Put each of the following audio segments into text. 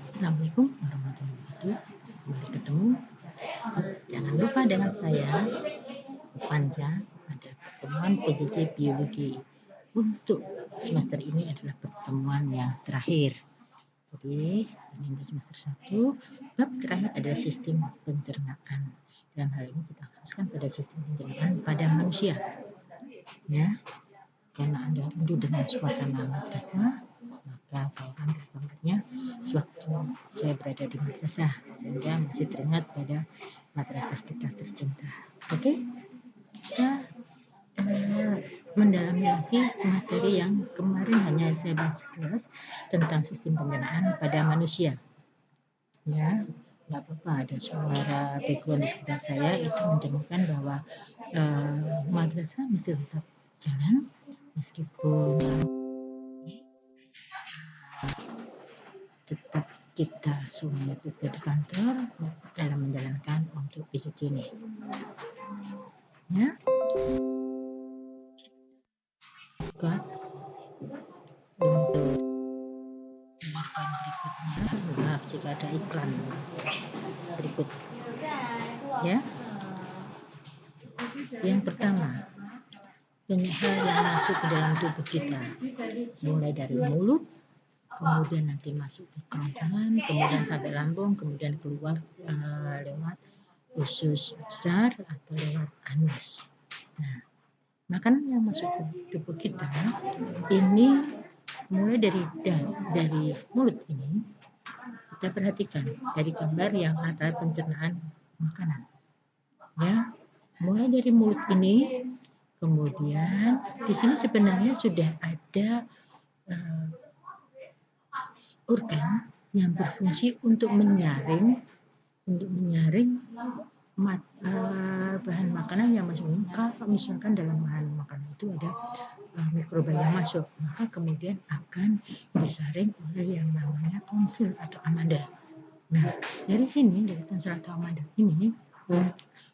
Assalamualaikum warahmatullahi wabarakatuh. Kembali ketemu. Jangan lupa dengan saya, Panja, pada pertemuan PJJ Biologi. Untuk semester ini adalah pertemuan yang terakhir. Jadi, ini untuk semester 1, bab terakhir adalah sistem pencernaan. Dalam hal ini kita khususkan pada sistem pencernaan pada manusia. Ya, karena Anda rindu dengan suasana madrasah, maka saya ambil gambarnya sewaktu saya berada di madrasah sehingga masih teringat pada madrasah kita tercinta. Oke, kita mendalami lagi materi yang kemarin hanya saya bahas sekilas tentang sistem pencernaan pada manusia. Ya, nggak apa-apa ada suara background di sekitar saya, itu mencerminkan bahwa madrasah masih tetap jalan meskipun tetap kita semuanya berada di kantor dalam menjalankan untuk PJJ ini. Ya, buka untuk poin berikutnya. Maaf jika ada iklan berikut. Ya, yang pertama, banyak hal yang masuk ke dalam tubuh kita, mulai dari mulut, kemudian nanti masuk ke kerongkongan, kemudian sampai lambung, kemudian keluar lewat usus besar atau lewat anus. Nah, makanan yang masuk ke tubuh kita ini mulai dari mulut ini, kita perhatikan dari gambar yang antara pencernaan makanan. Ya, mulai dari mulut ini, kemudian di sini sebenarnya sudah ada organ yang berfungsi untuk menyaring bahan makanan yang masuk. Kalau misalkan dalam bahan makanan itu ada mikroba yang masuk, maka kemudian akan disaring oleh yang namanya tonsil atau amandel. Nah, dari sini, dari tonsil atau amandel ini,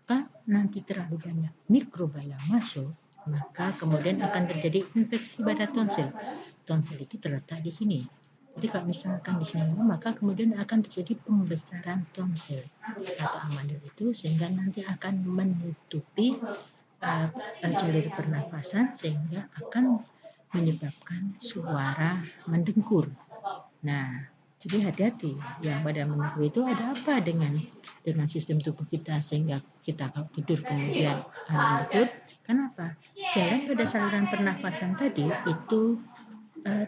kalau nanti terlalu banyak mikroba yang masuk, maka kemudian akan terjadi infeksi pada tonsil. Tonsil itu terletak di sini. Jadi kalau misalkan di sini, maka kemudian akan terjadi pembesaran tonsil atau amandel itu, sehingga nanti akan menutupi jalur pernapasan sehingga akan menyebabkan suara mendengkur. Nah, jadi hati-hati yang pada mendengkur itu ada apa dengan sistem tubuh kita sehingga kita kalau tidur kemudian mendengkur. Kenapa? Jalan pada saluran pernapasan tadi itu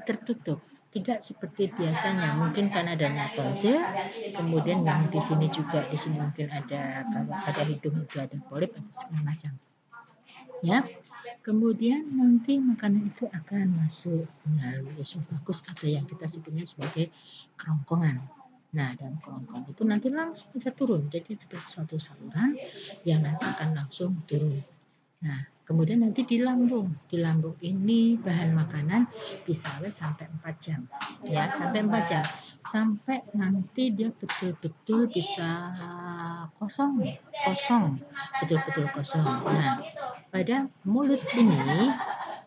tertutup, tidak seperti biasanya. Mungkin karena adanya tonsil, kemudian yang di sini juga, di sini mungkin ada, kalau ada hidung itu ada polip atau segala macam. Ya, kemudian nanti makanan itu akan masuk melalui esofagus atau yang kita sebutnya sebagai kerongkongan. Nah, dan kerongkongan itu nanti langsung bisa turun, jadi seperti suatu saluran yang nanti akan langsung turun. Nah, kemudian nanti di lambung ini bahan makanan bisa awet sampai 4 jam. Ya, sampai 4 jam. Sampai nanti dia betul-betul bisa kosong, betul-betul kosong. Nah, pada mulut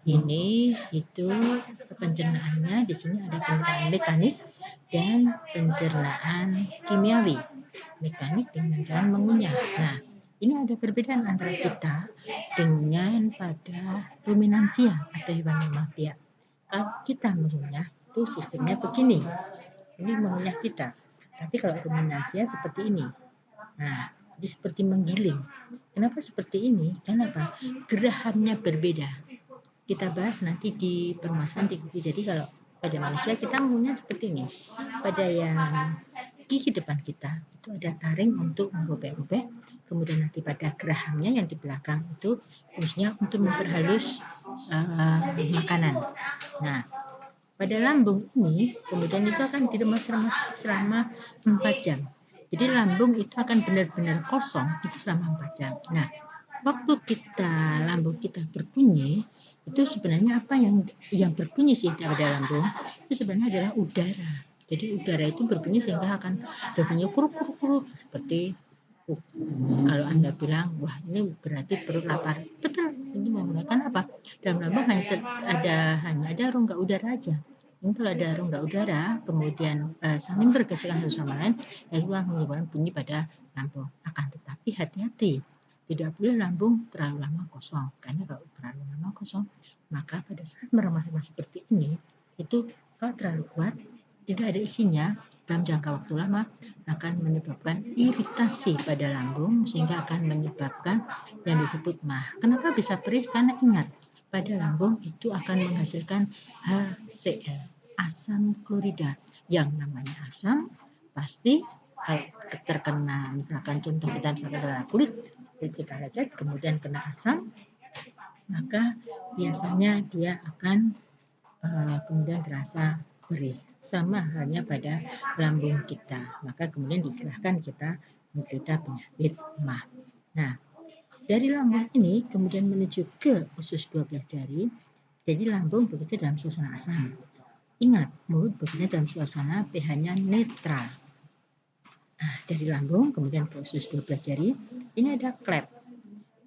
ini itu pencernaannya di sini ada pencernaan mekanik dan pencernaan kimiawi. Mekanik dengan cara mengunyah. Nah, ini ada perbedaan antara kita dengan pada ruminansia atau hewan mamalia. Kalau kita mengunyah itu sistemnya begini, ini mengunyah kita. Tapi kalau ruminansia seperti ini. Nah, jadi seperti menggiling. Kenapa seperti ini? Kenapa? Gerahamnya berbeda. Kita bahas nanti di permasalahan di gigi. Jadi kalau pada manusia kita mengunyah seperti ini. Pada yang gigi depan kita itu ada taring untuk merobek-robek, kemudian nanti pada gerahamnya yang di belakang itu fungsinya untuk memperhalus makanan. Nah, pada lambung ini kemudian itu akan diremas-remas selama 4 jam. Jadi lambung itu akan benar-benar kosong itu selama 4 jam. Nah, waktu lambung kita berbunyi, itu sebenarnya apa yang berbunyi sih pada lambung itu sebenarnya adalah udara. Jadi udara itu berbunyi sehingga akan berbunyi kuruk-kuruk seperti kalau Anda bilang, wah ini berarti perut lapar. Betul, ini menggunakan apa? Dalam lambung hanya ada rongga udara aja. Ini kalau ada rongga udara, kemudian saling bergesekan satu sama lain, itu akan menyebabkan bunyi pada lambung. Akan tetapi hati-hati, tidak boleh lambung terlalu lama kosong. Karena kalau terlalu lama kosong, maka pada saat meremah-remah seperti ini, itu kalau terlalu kuat, tidak ada isinya dalam jangka waktu lama, akan menyebabkan iritasi pada lambung sehingga akan menyebabkan yang disebut MAH. Kenapa bisa perih? Karena ingat, pada lambung itu akan menghasilkan HCl, asam klorida. Yang namanya asam pasti kalau terkena, misalkan contoh kita terkena kulit kita lecet kemudian kena asam, maka biasanya dia akan kemudian terasa perih. Sama halnya pada lambung kita, maka kemudian disilahkan kita menderita penyakit MAH. Nah, dari lambung ini kemudian menuju ke usus 12 jari. Jadi lambung bekerja dalam suasana asam. Ingat, mulut bekerja dalam suasana pH-nya netral. Nah, dari lambung kemudian ke usus 12 jari, ini ada klep.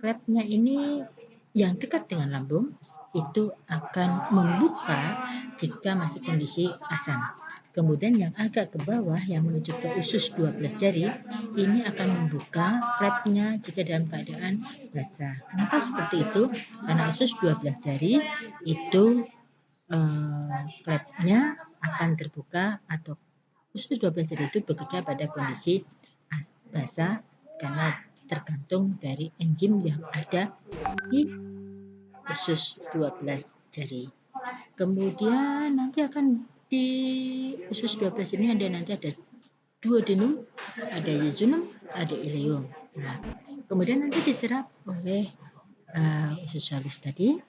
Klepnya ini yang dekat dengan lambung itu akan membuka jika masih kondisi asam. Kemudian yang agak ke bawah yang menuju ke usus 12 jari ini akan membuka klepnya jika dalam keadaan basah. Kenapa seperti itu? Karena usus 12 jari itu klepnya akan terbuka atau usus 12 jari itu bekerja pada kondisi basah karena tergantung dari enzim yang ada di usus 12 jari. Kemudian nanti akan di usus 12 ini nanti ada duodenum, ada jejunum, ada ileum. Nah, kemudian nanti diserap oleh usus halus tadi.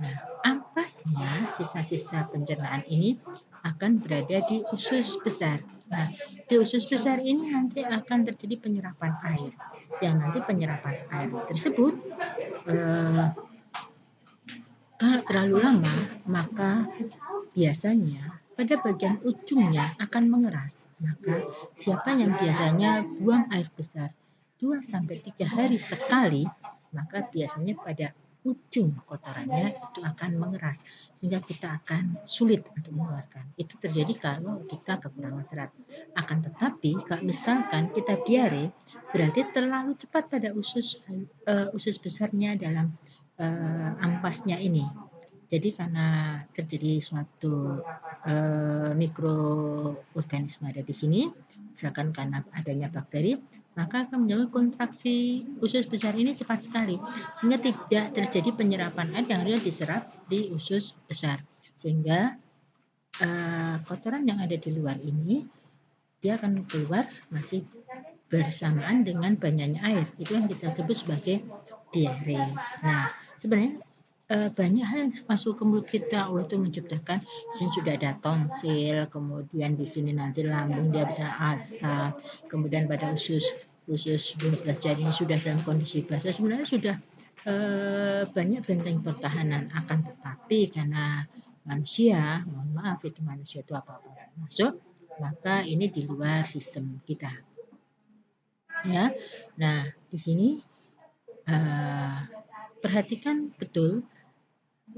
Nah, ampasnya sisa-sisa pencernaan ini akan berada di usus besar. Nah, di usus besar ini nanti akan terjadi penyerapan air. Yang nanti penyerapan air tersebut kalau terlalu lama, maka biasanya pada bagian ujungnya akan mengeras. Maka siapa yang biasanya buang air besar 2-3 hari sekali, maka biasanya pada ujung kotorannya itu akan mengeras sehingga kita akan sulit untuk mengeluarkan. Itu terjadi kalau kita kekurangan serat. Akan tetapi kalau misalkan kita diare, berarti terlalu cepat pada usus besarnya dalam ampasnya ini. Jadi karena terjadi suatu mikroorganisme ada di sini, misalkan karena adanya bakteri, maka akan menyebabkan kontraksi usus besar ini cepat sekali, sehingga tidak terjadi penyerapan air yang real diserap di usus besar, sehingga kotoran yang ada di luar ini dia akan keluar masih bersamaan dengan banyaknya air. Itu yang kita sebut sebagai diare. Nah, sebenarnya banyak hal yang masuk ke mulut kita. Allah itu menciptakan di sini sudah ada tonsil, kemudian di sini nanti lambung dia bisa asam, kemudian pada usus 12 jari ini sudah dalam kondisi basah. Sebenarnya sudah banyak benteng pertahanan, akan tetapi karena manusia, mohon maaf itu manusia itu apa-apa masuk, maka ini di luar sistem kita. Ya, nah di sini perhatikan betul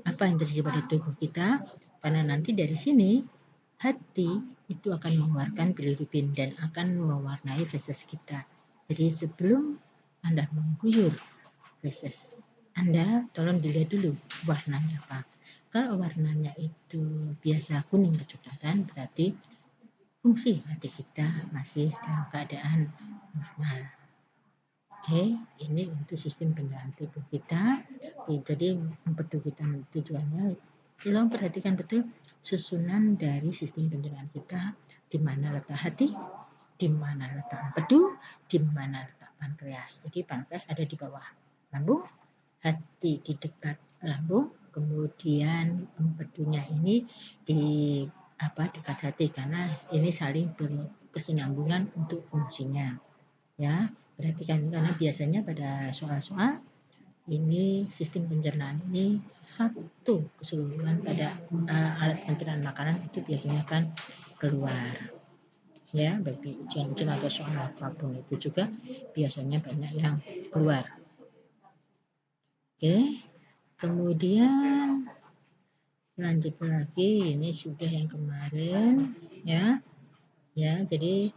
apa yang terjadi pada tubuh kita, karena nanti dari sini hati itu akan mengeluarkan bilirubin dan akan mewarnai feses kita. Jadi sebelum Anda mengguyur feses Anda, tolong dilihat dulu warnanya apa. Kalau warnanya itu biasa kuning kecoklatan, berarti fungsi hati kita masih dalam keadaan normal. Oke, ini untuk sistem pencernaan tubuh kita. Jadi empedu kita tujuannya, tolong perhatikan betul susunan dari sistem pencernaan kita, di mana letak hati, di mana letak empedu, di mana letak pankreas. Jadi pankreas ada di bawah lambung, hati di dekat lambung, kemudian empedunya ini di dekat hati, karena ini saling berkesinambungan untuk fungsinya. Ya, perhatikan karena biasanya pada soal-soal ini sistem pencernaan ini satu keseluruhan pada alat pencernaan makanan itu biasanya kan keluar. Ya, bagi ujian-ujian atau soal apapun itu juga biasanya banyak yang keluar. Oke, kemudian lanjut lagi, ini sudah yang kemarin ya. Jadi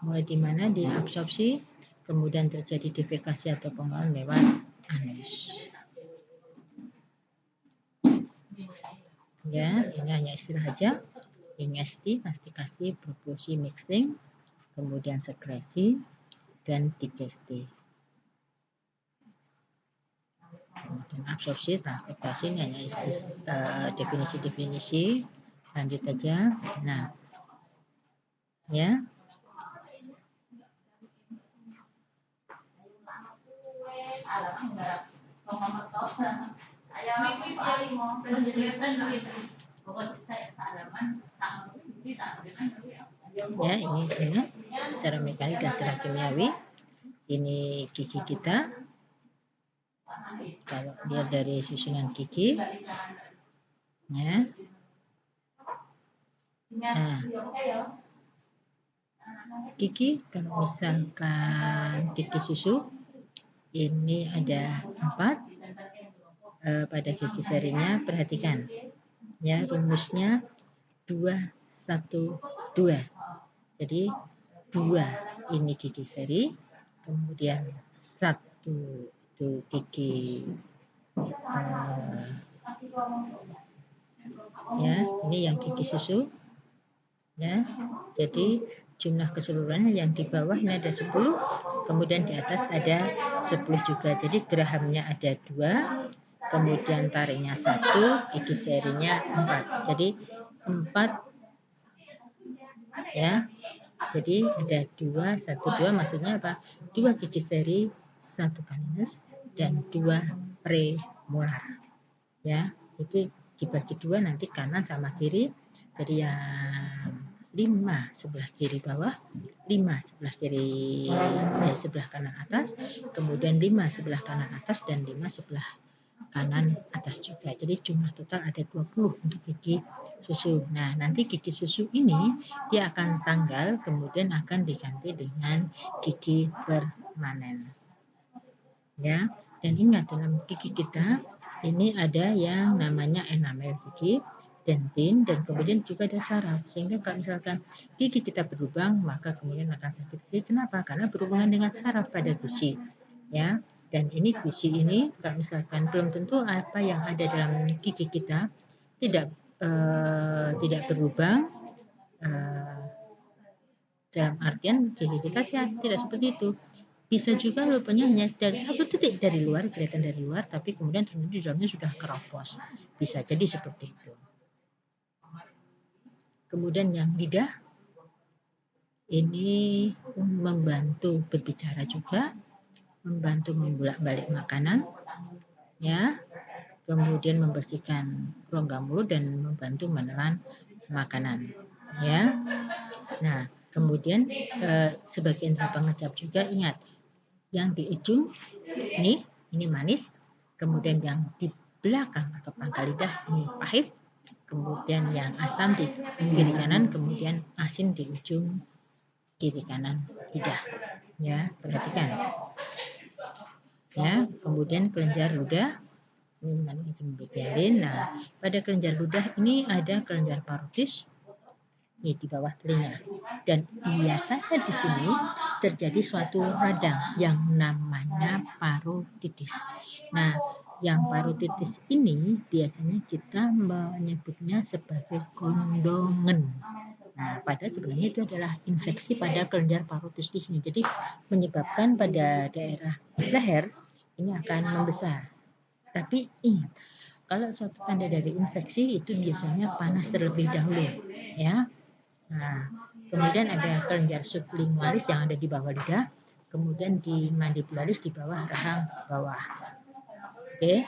mulai di mana di absorpsi, kemudian terjadi defekasi atau pengolahan lewat anus. Ya, ini hanya istilah aja. Ingesti, mastikasi, profusi, mixing, kemudian sekresi dan digesti. Kemudian absorpsi, transportasi, ini hanya definisi-definisi. Lanjut aja. Nah, ya. Ya, ini secara mekanik dan secara kimiawi. Ini gigi kita. Kalau lihat dari susunan gigi, ya. Nah, gigi kalau misalkan gigi susu ini ada 4. Pada gigi serinya perhatikan ya, rumusnya 2-1-2. Jadi 2 ini gigi seri, kemudian 1 itu gigi ya, ini yang gigi susu ya. Jadi jumlah keseluruhannya yang di bawah ini ada 10, kemudian di atas ada 10 juga. Jadi gerahamnya ada 2, kemudian taringnya 1, gigi serinya 4. Jadi 4 ya. Jadi ada 2-1-2, maksudnya apa? 2 gigi seri, 1 canines dan 2 premolar. Ya, itu dibagi 2 nanti kanan sama kiri. Jadi yang 5 sebelah kiri bawah, 5 sebelah kiri sebelah kanan atas, kemudian 5 sebelah kanan atas dan 5 sebelah kanan atas juga. Jadi jumlah total ada 20 untuk gigi susu. Nah, nanti gigi susu ini dia akan tanggal, kemudian akan diganti dengan gigi permanen. Ya, dan ingat dalam gigi kita ini ada yang namanya enamel gigi, dentin, dan kemudian juga ada saraf. Sehingga kalau misalkan gigi kita berlubang, maka kemudian akan sakit gigi. Kenapa? Karena berhubungan dengan saraf pada gusi. Ya, dan ini gusi ini kalau misalkan belum tentu apa yang ada dalam gigi kita tidak berlubang, dalam artian gigi kita sehat, tidak seperti itu. Bisa juga lubangnya hanya dari 1 titik dari luar, kelihatan dari luar, tapi kemudian ternyata di dalamnya sudah keropos. Bisa jadi seperti itu. Kemudian yang lidah ini membantu berbicara juga, membantu membolak-balik makanan, ya, kemudian membersihkan rongga mulut dan membantu menelan makanan, ya. Nah, kemudian sebagai indera pengecap juga ingat, yang di ujung ini manis, kemudian yang di belakang atau pangkal lidah ini pahit, kemudian yang asam di kiri kanan, kemudian asin di ujung kiri kanan lidah. Ya, perhatikan. Ya, kemudian kelenjar ludah ini mengandung enzim betialin. Nah, pada kelenjar ludah ini ada kelenjar parotis di bawah telinga, dan biasanya di sini terjadi suatu radang yang namanya parotitis. Nah, yang parotitis ini biasanya kita menyebutnya sebagai kondongen. Nah, padahal sebenarnya itu adalah infeksi pada kelenjar parotis di sini. Jadi menyebabkan pada daerah leher ini akan membesar. Tapi ingat, kalau suatu tanda dari infeksi itu biasanya panas terlebih dahulu, ya. Nah, kemudian ada kelenjar sublingualis yang ada di bawah lidah, kemudian di mandibularis di bawah rahang bawah. Oke.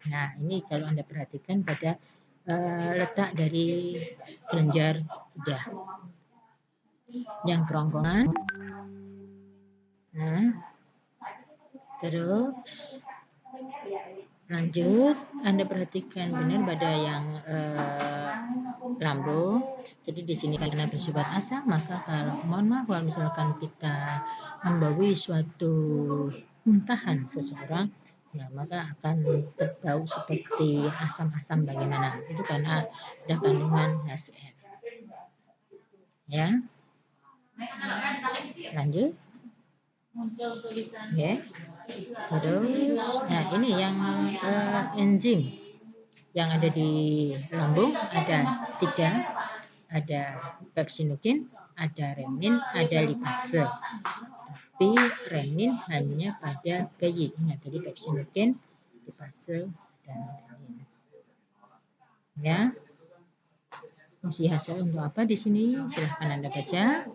Nah, ini kalau Anda perhatikan pada letak dari kelenjar lidah. Yang kerongkongan. Nah, terus lanjut, Anda perhatikan benar pada yang lambung. Jadi di sini karena bersifat asam, maka kalau mohon maaf kalau misalkan kita membawa suatu muntahan seseorang, Nah, maka akan berbau seperti asam-asam bagaimana? Itu karena ada kandungan HCl. Ya, lanjut. Ya, terus, nah ini yang enzim yang ada di lambung ada 3, ada pepsinogen, ada renin, ada lipase. Tapi renin hanya pada bayi. Ingat tadi pepsinogen, lipase, dan renin. Ya. Fungsi HCl untuk apa di sini? Silahkan Anda baca.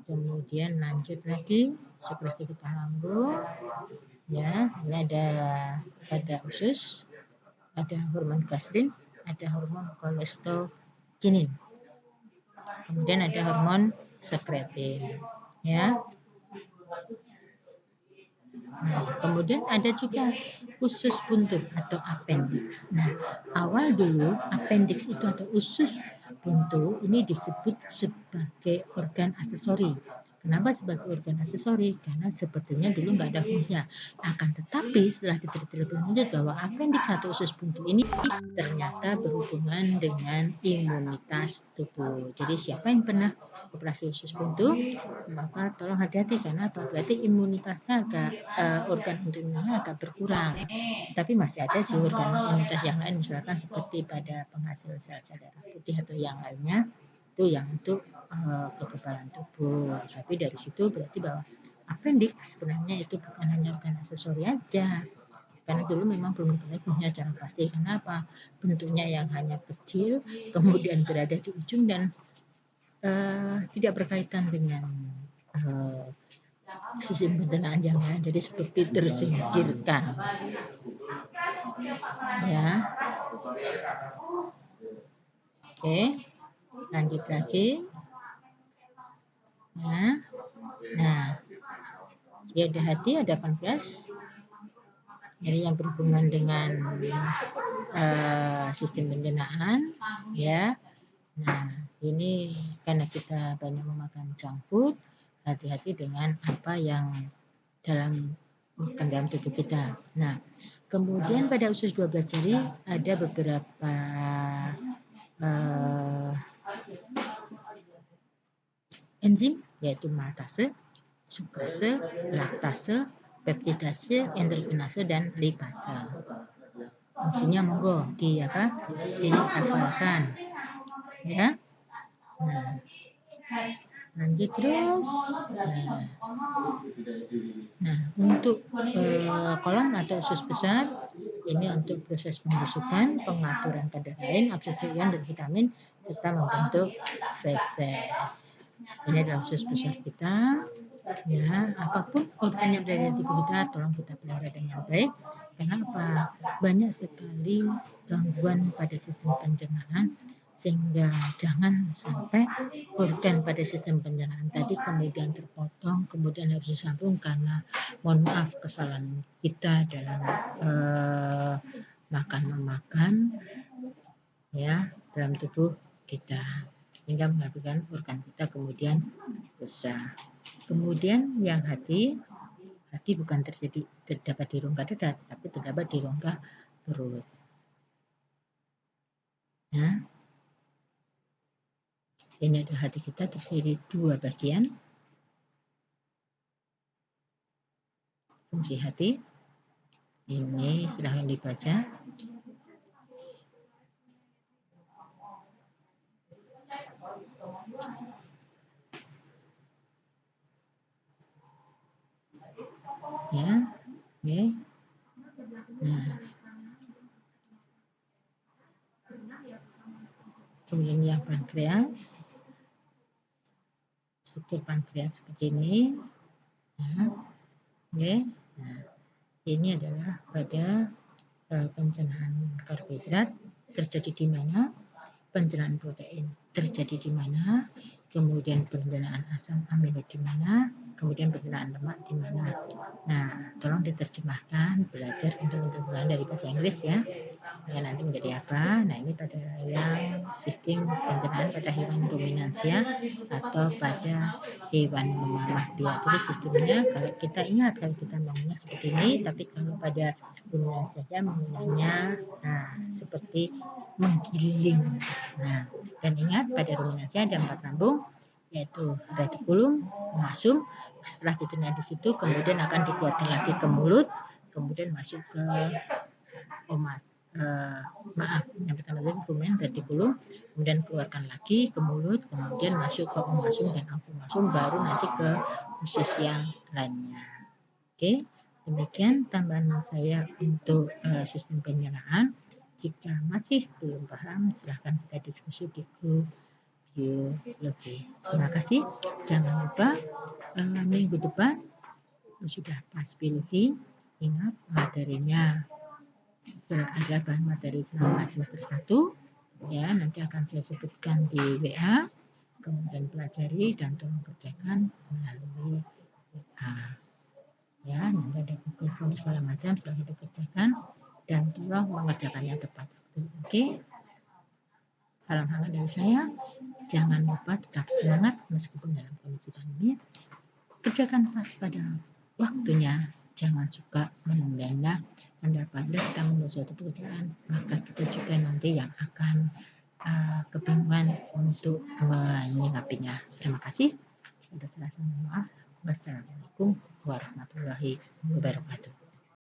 Kemudian lanjut lagi sekresi getah lambung. Ya, ini ada pada usus, ada hormon gastrin, ada hormon kolestoginin. Kemudian ada hormon sekretin. Ya. Nah, kemudian ada juga usus buntu atau appendix. Nah, awal dulu appendix itu atau usus buntu ini disebut sebagai organ aksesori. Kenapa sebagai organ aksesori? Karena sebetulnya dulu nggak ada fungsinya. Akan tetapi setelah diteliti lebih lanjut bahwa appendix atau usus buntu ini ternyata berhubungan dengan imunitas tubuh. Jadi siapa yang pernah operasi usus buntu, maka tolong hati-hati karena apa? Berarti imunitasnya agak organ imunitasnya agak berkurang. Tapi masih ada sih organ imunitas yang lain, misalkan seperti pada penghasil sel-sel darah putih atau yang lainnya, itu yang untuk kekebalan tubuh. Tapi dari situ berarti bahwa appendix sebenarnya itu bukan hanya organ aksesori aja. Karena dulu memang belum diketahui fungsinya secara pasti. Karena apa? Bentuknya yang hanya kecil, kemudian berada di ujung dan tidak berkaitan dengan sistem pencernaan yang lain, jadi seperti tersingkirkan. Ya. Oke, lanjut lagi. Nah, ya ada hati, ada pankreas. Jadi yang berhubungan dengan sistem pencernaan, ya. Nah, ini karena kita banyak memakan junk food, hati-hati dengan apa yang dalam tubuh kita. Nah, kemudian pada usus 12 jari ada beberapa enzim yaitu maltase, sukrase, laktase, peptidase, endorfinase, dan lipase. Fungsinya monggo dihafalkan. Ya. Nah, lanjut terus. Nah, untuk kolon atau usus besar ini untuk proses pembusukan, pengaturan kadar air, absorpsi ion dan vitamin serta membentuk feses. Ini adalah usus besar kita. Ya, apapun organ yang berada di tubuh kita tolong kita pelihara dengan baik. Karena apa? Banyak sekali gangguan pada sistem pencernaan sehingga jangan sampai organ pada sistem pencernaan tadi kemudian terpotong, kemudian harus disambung karena mohon maaf kesalahan kita dalam makan ya dalam tubuh kita sehingga mengakibatkan organ kita kemudian rusak. Kemudian yang hati bukan terdapat di rongga dada, tapi terdapat di rongga perut. Ya. Ini adalah hati kita terdiri 2 bagian. Fungsi hati ini silahkan dibaca. Ya, oke. Nah, kemudian yang pankreas, struktur pankreas seperti ini. Nah, oke. Nah, ini adalah pada pencernaan karbohidrat terjadi di mana, pencernaan protein terjadi di mana, kemudian pencernaan asam amino di mana, kemudian pencernaan lemak di mana. Nah, tolong diterjemahkan, belajar untuk menerjemahkan dari bahasa Inggris ya. Ya, nanti menjadi apa? Nah, ini pada yang sistem pencernaan pada hewan ruminansia atau pada hewan memamah dia. Jadi sistemnya kalau kita ingat kalau kita maunya seperti ini, tapi kalau pada ruminansia saja menggunakannya seperti menggiling. Nah, dan ingat pada ruminansia ada 4 lambung, yaitu retikulum, omasum. Setelah dicerna di situ kemudian akan dikeluarkan lagi ke mulut, kemudian masuk ke yang pertama tadi rumen retikulum, kemudian keluarkan lagi ke mulut, kemudian masuk ke omasum dan apomasum, baru nanti ke usus yang lainnya. Oke, demikian tambahan saya untuk sistem pencernaan. Jika masih belum paham, silahkan kita diskusi di grup biologi. Terima kasih. Jangan lupa minggu depan sudah pas biologi. Ingat materinya adalah bahan materi selama semester 1 ya, nanti akan saya sebutkan di WA, kemudian pelajari dan tolong kerjakan melalui WA ya, nanti ada Google Form segala macam, silahkan dikerjakan dan tolong mengerjakannya tepat waktu. Oke, salam hangat dari saya. Jangan lupa tetap semangat meskipun dalam kondisi pandemi, kerjakan pas pada waktunya, jangan suka menunda-nunda. Apabila kita menunda suatu pekerjaan, maka kita juga nanti yang akan kebingungan untuk menyikapinya. Terima kasih. Jika ada salah, mohon maaf. Wassalamualaikum warahmatullahi wabarakatuh.